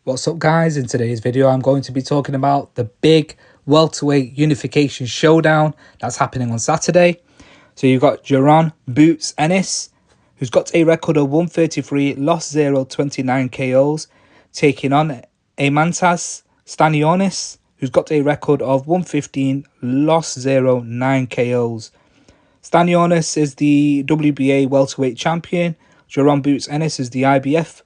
What's up guys, in today's video I'm going to be talking about the big welterweight unification showdown that's happening on Saturday. So you've got Jaron Boots Ennis, who's got a record of 133, lost 0, 29 KOs, taking on Eimantas Stanionis, who's got a record of 115, lost 0, 9 KOs. Stanionis is the WBA welterweight champion. Jaron Boots Ennis is the IBF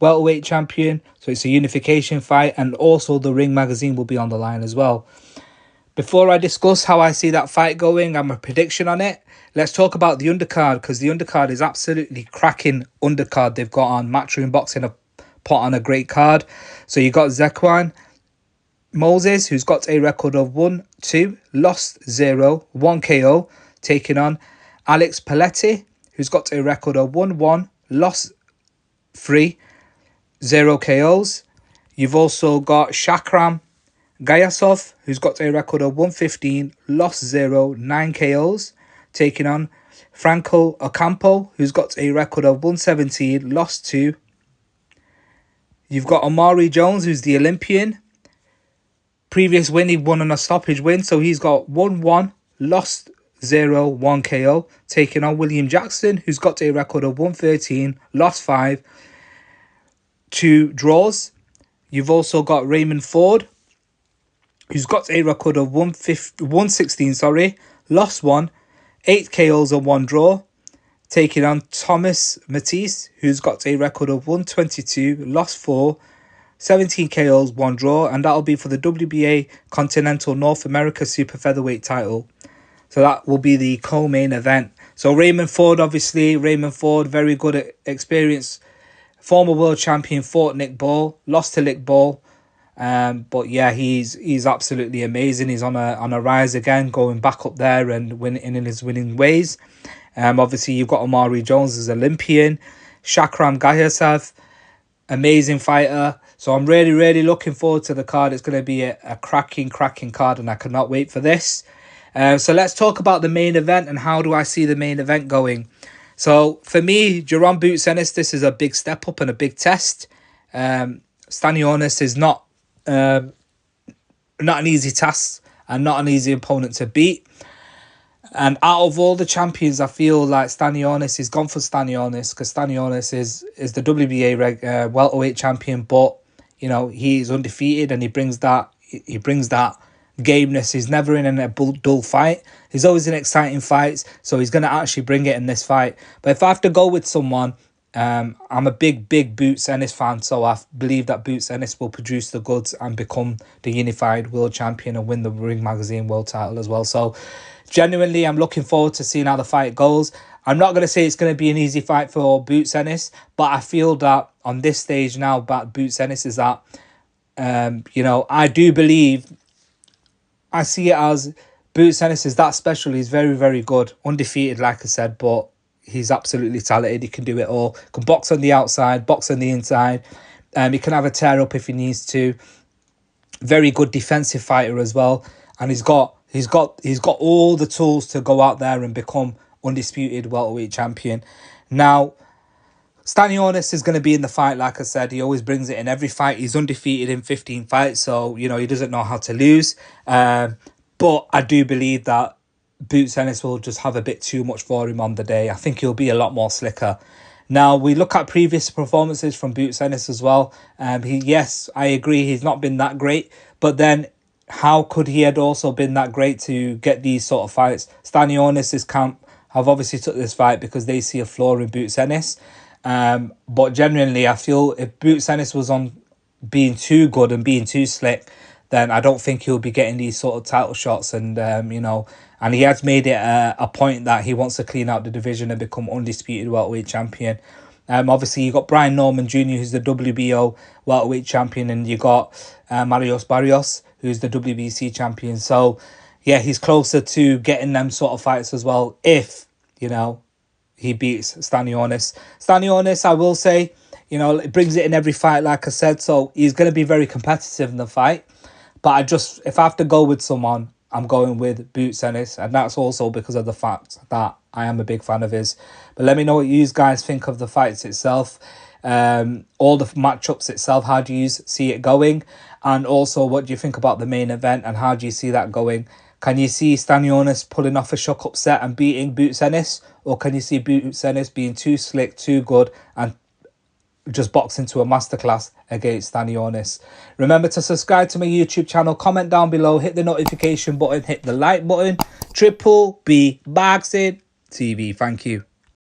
welterweight champion. So it's a unification fight, and also the Ring magazine will be on the line as well. Before I discuss how I see that fight going and my prediction on it, let's talk about the undercard, because the undercard is absolutely cracking undercard they've got on. Matchroom Boxing have put on a great card. So you got Zequan Moses, who's got a record of 1-2, lost 0, 1 KO, taking on Alex Paletti, who's got a record of 1-1, lost 3, 0 KOs. You've also got Shakram Gayasov, who's got a record of 115, lost 0, 9 KOs, taking on Franco Ocampo, who's got a record of 117, lost 2. You've got Omari Jones, who's the Olympian. Previous win, he won on a stoppage win, so he's got 1-1, lost 0, 1 KO, taking on William Jackson, who's got a record of 113, lost 5, 2 draws. You've also got Raymond Ford, who's got a record of 116, lost 1, 8 KOs and 1 draw, taking on Thomas Matisse, who's got a record of 122, lost 4, 17 KOs, 1 draw, and that'll be for the WBA Continental North America Super Featherweight title. So that will be the co-main event. So Raymond Ford, very good experience. Former world champion, fought Nick Ball, lost to Nick Ball. But yeah, he's absolutely amazing. He's on a rise again, going back up there and winning in his winning ways. Obviously you've got Omari Jones as Olympian, Shakram Gayasov, amazing fighter. So I'm really looking forward to the card. It's going to be a cracking card, and I cannot wait for this. So let's talk about the main event and how do I see the main event going. So for me, Jaron Boots Ennis, this is a big step up and a big test. Stanionis is not an easy task and not an easy opponent to beat. And out of all the champions, I feel like Stanionis is gone for Stanionis, because Stanionis is the WBA welterweight champion, but you know, he's undefeated and he brings that gameness. He's never in a dull fight. He's always in exciting fights, so he's going to actually bring it in this fight. But if I have to go with someone, I'm a big Boots Ennis fan, so I believe that Boots Ennis will produce the goods and become the unified world champion and win the Ring magazine world title as well. So genuinely, I'm looking forward to seeing how the fight goes. I'm not going to say it's going to be an easy fight for Boots Ennis, but I feel that on this stage now about Boots Ennis is that, you know, I do believe, I see it as Boots Ennis is that special. He's very good, undefeated like I said, but he's absolutely talented. He can do it all. Can box on the outside, box on the inside. He can have a tear up if he needs to. Very good defensive fighter as well, and he's got all the tools to go out there and become undisputed welterweight champion. Now, Stanionis is going to be in the fight, like I said. He always brings it in every fight. He's undefeated in 15 fights, so, you know, he doesn't know how to lose. But I do believe that Boots Ennis will just have a bit too much for him on the day. I think he'll be a lot more slicker. Now, we look at previous performances from Boots Ennis as well. Yes, I agree, he's not been that great. But then, how could he had also been that great to get these sort of fights? Stanionis' camp have obviously took this fight because they see a flaw in Boots Ennis. But genuinely, I feel if Boots Ennis was on being too good and being too slick, then I don't think he'll be getting these sort of title shots. And, you know, and he has made it a point that he wants to clean out the division and become undisputed welterweight champion. Obviously, you got Brian Norman Jr., who's the WBO welterweight champion, and you got Marios Barrios, who's the WBC champion. So, yeah, he's closer to getting them sort of fights as well if, you know, he beats Stanionis. Stanionis, I will say, you know, it brings it in every fight, like I said, so he's going to be very competitive in the fight. But if I have to go with someone, I'm going with Boots Ennis, and that's also because of the fact that I am a big fan of his. But let me know what you guys think of the fights itself. all the matchups itself, how do you see it going? And also, what do you think about the main event and how do you see that going? Can you see Stanionis pulling off a shock upset and beating Boots Ennis? Or can you see Boots Ennis being too slick, too good, and just box into a masterclass against Stanionis? Remember to subscribe to my YouTube channel, comment down below, hit the notification button, hit the like button. Triple B Boxing TV. Thank you.